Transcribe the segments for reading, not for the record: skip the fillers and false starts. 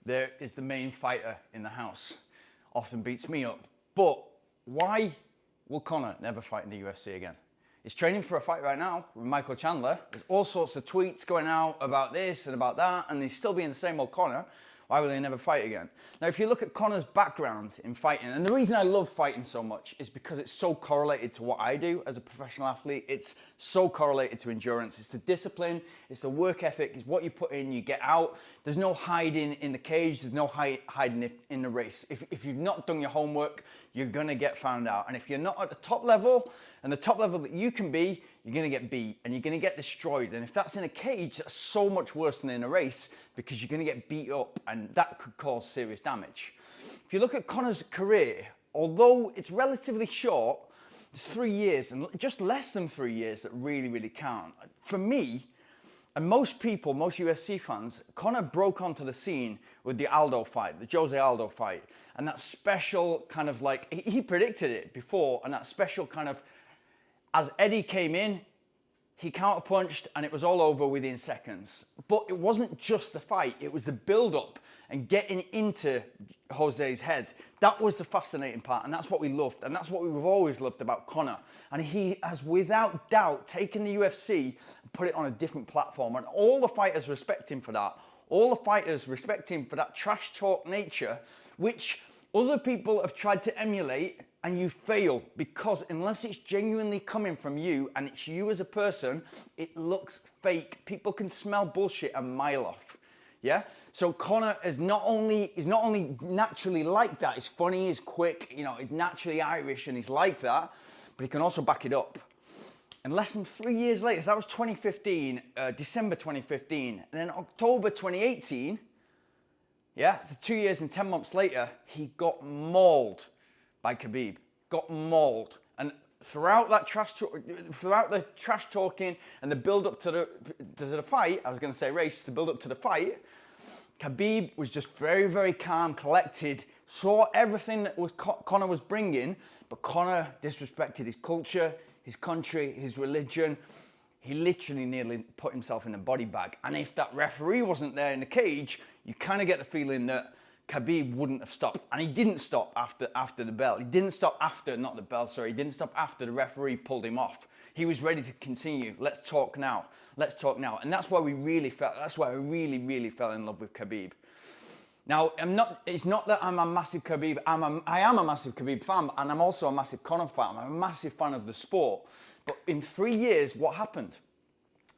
there is the main fighter in the house. Often beats me up. But why will Conor never fight in the UFC again? He's training for a fight right now with Michael Chandler. There's all sorts of tweets going out about this and about that, and he's still being the same old Conor. Why will he never fight again? Now, if you look at Conor's background in fighting, and the reason I love fighting so much is because it's so correlated to what I do as a professional athlete. It's so correlated to endurance. It's the discipline, it's the work ethic, it's what you put in, you get out. There's no hiding in the cage, there's no hiding in the race. If you've not done your homework, you're gonna get found out. And if you're not at the top level, and the top level that you can be, you're gonna get beat and you're gonna get destroyed. And if that's in a cage, that's so much worse than in a race because you're gonna get beat up and that could cause serious damage. If you look at Conor's career, although it's relatively short, it's 3 years and just less than 3 years that really, really count. For me, and most people, most UFC fans, Conor broke onto the scene with the Aldo fight, the Jose Aldo fight. And that special kind of like, he predicted it before, and that special kind of, as Eddie came in, he counterpunched and it was all over within seconds. But it wasn't just the fight, it was the build-up and getting into Jose's head. That was the fascinating part, and that's what we loved, and that's what we've always loved about Conor. And he has, without doubt, taken the UFC and put it on a different platform, and all the fighters respect him for that. All the fighters respect him for that trash talk nature, which other people have tried to emulate, and you fail, because unless it's genuinely coming from you and it's you as a person, it looks fake. People can smell bullshit a mile off. Yeah? So Conor is not only naturally like that, he's funny, he's quick, you know, he's naturally Irish and he's like that, but he can also back it up. And less than 3 years later, so that was 2015, December 2015, and then October 2018, yeah, so 2 years and 10 months later, he got mauled by Khabib, got mauled. And throughout the trash talking and the build up to the fight, I was going to say race, the build up to the fight, Khabib was just very, very calm, collected, saw everything that Conor was bringing, but Conor disrespected his culture, his country, his religion. He literally nearly put himself in a body bag. And if that referee wasn't there in the cage, you kind of get the feeling that Khabib wouldn't have stopped. And he didn't stop after the bell. He didn't stop after, not the bell, sorry. He didn't stop after the referee pulled him off. He was ready to continue. Let's talk now. Let's talk now. And that's why I really, really fell in love with Khabib. Now, it's not that I'm a massive Khabib, I am a massive Khabib fan, and I'm also a massive Conor fan. I'm a massive fan of the sport. But in 3 years, what happened?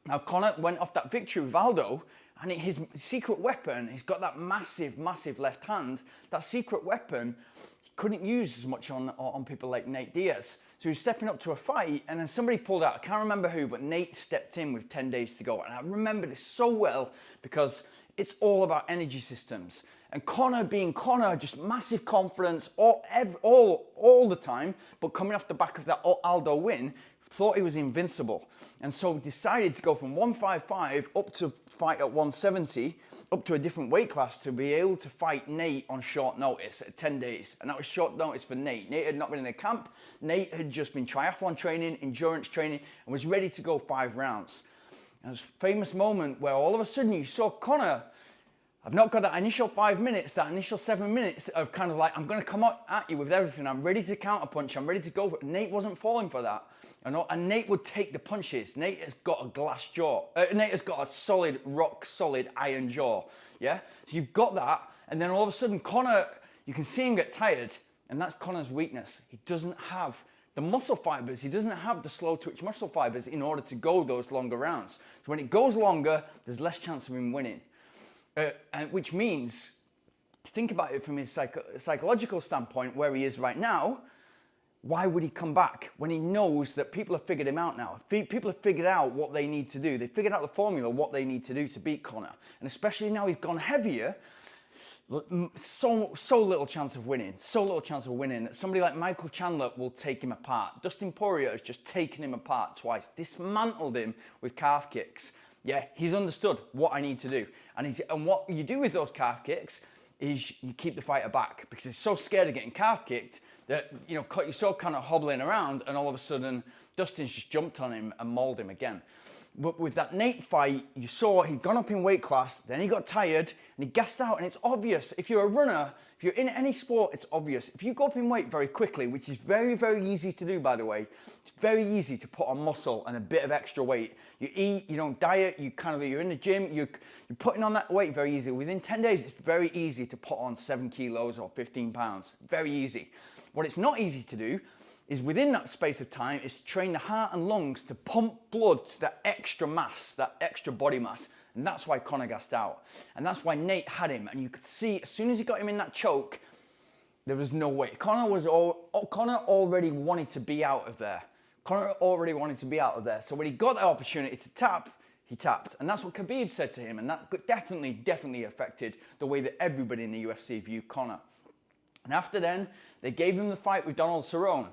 Now, Conor went off that victory with Aldo, and his secret weapon, he's got that massive, massive left hand. That secret weapon, he couldn't use as much on people like Nate Diaz. So he was stepping up to a fight, and then somebody pulled out. I can't remember who, but Nate stepped in with 10 days to go. And I remember this so well because it's all about energy systems. And Conor being Conor, just massive confidence all the time, but coming off the back of that Aldo win, thought he was invincible. And so decided to go from 155 up to fight at 170, up to a different weight class to be able to fight Nate on short notice at 10 days. And that was short notice for Nate. Nate had not been in a camp. Nate had just been triathlon training, endurance training, and was ready to go 5 rounds. And it was a famous moment where all of a sudden you saw Conor, I've not got that initial 5 minutes, that initial 7 minutes of kind of like, I'm going to come at you with everything. I'm ready to counterpunch. I'm ready to go for it. Nate wasn't falling for that. And Nate would take the punches. Nate has got a glass jaw. Nate has got a solid, rock solid iron jaw. Yeah? So you've got that. And then all of a sudden, Conor, you can see him get tired. And that's Conor's weakness. He doesn't have the muscle fibers. He doesn't have the slow twitch muscle fibers in order to go those longer rounds. So when it goes longer, there's less chance of him winning. And which means, think about it from his psychological standpoint, where he is right now. Why would he come back when he knows that people have figured him out now? People have figured out what they need to do. They've figured out the formula, what they need to do to beat Conor. And especially now he's gone heavier, so little chance of winning. So little chance of winning that somebody like Michael Chandler will take him apart. Dustin Poirier has just taken him apart twice, dismantled him with calf kicks. Yeah, he's understood what I need to do. And what you do with those calf kicks is you keep the fighter back, because he's so scared of getting calf kicked that, you know, you're so kind of hobbling around, and all of a sudden Dustin's just jumped on him and mauled him again. But with that Nate fight, you saw he'd gone up in weight class, then he got tired and he gassed out. And it's obvious, if you're a runner, if you're in any sport, it's obvious. If you go up in weight very quickly, which is very, very easy to do, by the way, it's very easy to put on muscle and a bit of extra weight. You eat, you don't diet, you're in the gym, you're putting on that weight very easy. Within 10 days, it's very easy to put on 7 kilos or 15 pounds. Very easy. What it's not easy to do is within that space of time is to train the heart and lungs to pump blood to that extra mass, that extra body mass. And that's why Conor gassed out. And that's why Nate had him. And you could see, as soon as he got him in that choke, there was no way. Conor already wanted to be out of there. Conor already wanted to be out of there. So when he got that opportunity to tap, he tapped. And that's what Khabib said to him. And that definitely affected the way that everybody in the UFC viewed Conor. And after then, they gave him the fight with Donald Cerrone.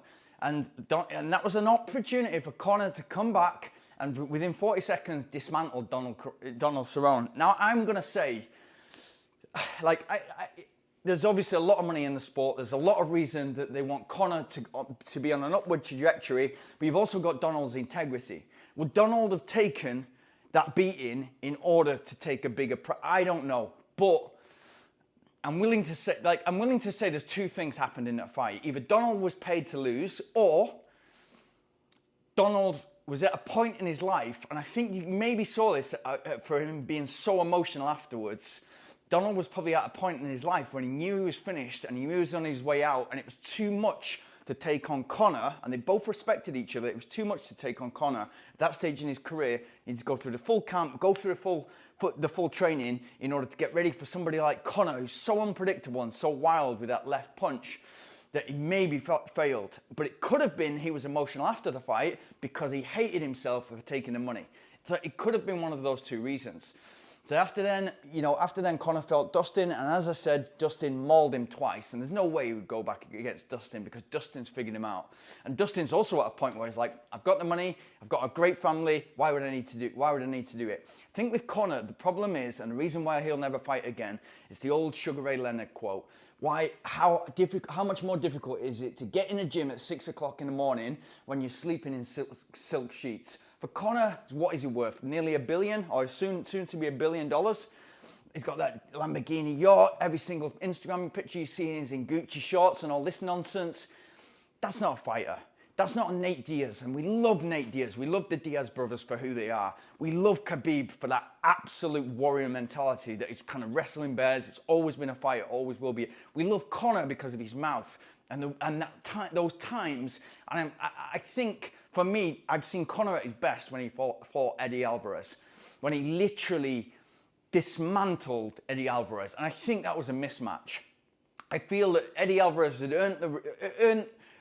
And that was an opportunity for Conor to come back and within 40 seconds dismantle Donald Cerrone. Now, I'm going to say, like, there's obviously a lot of money in the sport. There's a lot of reason that they want Conor to be on an upward trajectory, but you've also got Donald's integrity. Would Donald have taken that beating in order to take a bigger I don't know, but I'm willing to say there's two things happened in that fight. Either Donald was paid to lose, or Donald was at a point in his life, and I think you maybe saw this for him being so emotional afterwards. Donald was probably at a point in his life when he knew he was finished and he knew he was on his way out, and it was too much to take on Conor, and they both respected each other. It was too much to take on Conor at that stage in his career. He needs to go through the full camp, go through the full training in order to get ready for somebody like Conor, who's so unpredictable and so wild with that left punch that he maybe failed. But it could have been he was emotional after the fight because he hated himself for taking the money. So it could have been one of those two reasons. So after then, Conor felt Dustin, and as I said, Dustin mauled him twice, and there's no way he would go back against Dustin because Dustin's figured him out. And Dustin's also at a point where he's like, I've got the money, I've got a great family, why would I need to do it? I think with Conor, the problem is, and the reason why he'll never fight again, is the old Sugar Ray Leonard quote. How much more difficult is it to get in a gym at 6 o'clock in the morning when you're sleeping in silk sheets? For Conor, what is he worth? Nearly $1 billion, or soon to be $1 billion. He's got that Lamborghini yacht. Every single Instagram picture you see is in Gucci shorts and all this nonsense. That's not a fighter. That's not a Nate Diaz. And we love Nate Diaz. We love the Diaz brothers for who they are. We love Khabib for that absolute warrior mentality that is kind of wrestling bears. It's always been a fighter, always will be. We love Conor because of his mouth and those times. And I think, for me, I've seen Conor at his best when he fought Eddie Alvarez, when he literally dismantled Eddie Alvarez. And I think that was a mismatch. I feel that Eddie Alvarez had earned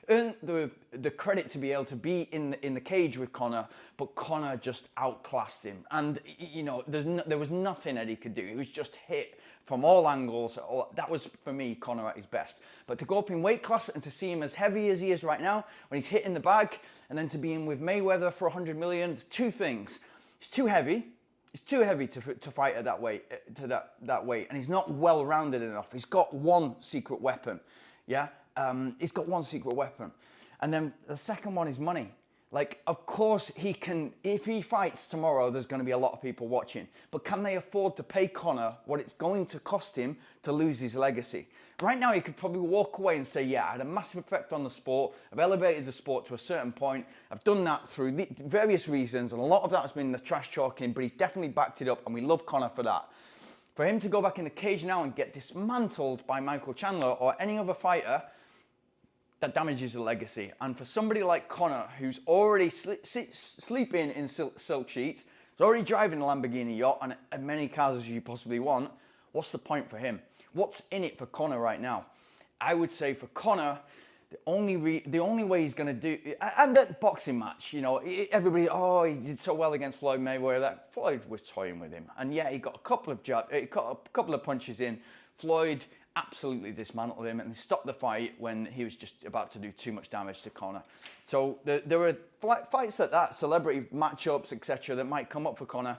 the credit to be able to be in the cage with Conor, but Conor just outclassed him. And, there was nothing Eddie could do. He was just hit from all angles. That was, for me, Conor at his best. But to go up in weight class and to see him as heavy as he is right now, when he's hitting the bag, and then to be in with Mayweather for 100 million, there's two things. He's too heavy. It's too heavy to fight at that weight, that weight, and he's not well-rounded enough. He's got one secret weapon, yeah? He's got one secret weapon. And then the second one is money. Like, of course he can, if he fights tomorrow, there's going to be a lot of people watching. But can they afford to pay Conor what it's going to cost him to lose his legacy? Right now, he could probably walk away and say, yeah, I had a massive effect on the sport. I've elevated the sport to a certain point. I've done that through various reasons. And a lot of that has been the trash talking, but he's definitely backed it up. And we love Conor for that. For him to go back in the cage now and get dismantled by Michael Chandler or any other fighter, that damages the legacy. And for somebody like Conor, who's already sleeping in silk sheets, he's already driving a Lamborghini yacht and as many cars as you possibly want, what's the point for him? What's in it for Conor right now? I would say for Conor, the only way he's going to do, and that boxing match, everybody, he did so well against Floyd Mayweather. Floyd was toying with him. And yeah, he got a couple of punches in. Floyd absolutely dismantled him and stopped the fight when he was just about to do too much damage to Conor. So there were fights like that, celebrity matchups, etc., that might come up for Conor.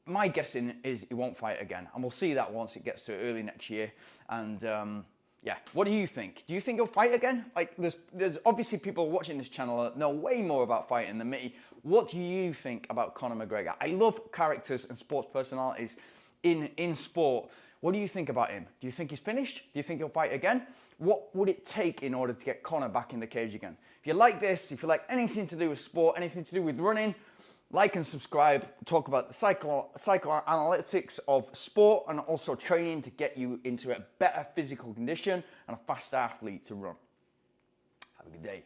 My guessing is he won't fight again, and we'll see that once it gets to early next year. And Yeah. What do you think? Do you think he'll fight again? Like, there's obviously people watching this channel that know way more about fighting than me. What do you think about Conor McGregor? I love characters and sports personalities in sport. What do you think about him? Do you think he's finished? Do you think he'll fight again? What would it take in order to get Conor back in the cage again? If you like this, if you like anything to do with sport, anything to do with running, like and subscribe. Talk about the psychoanalytics of sport and also training to get you into a better physical condition and a faster athlete to run. Have a good day.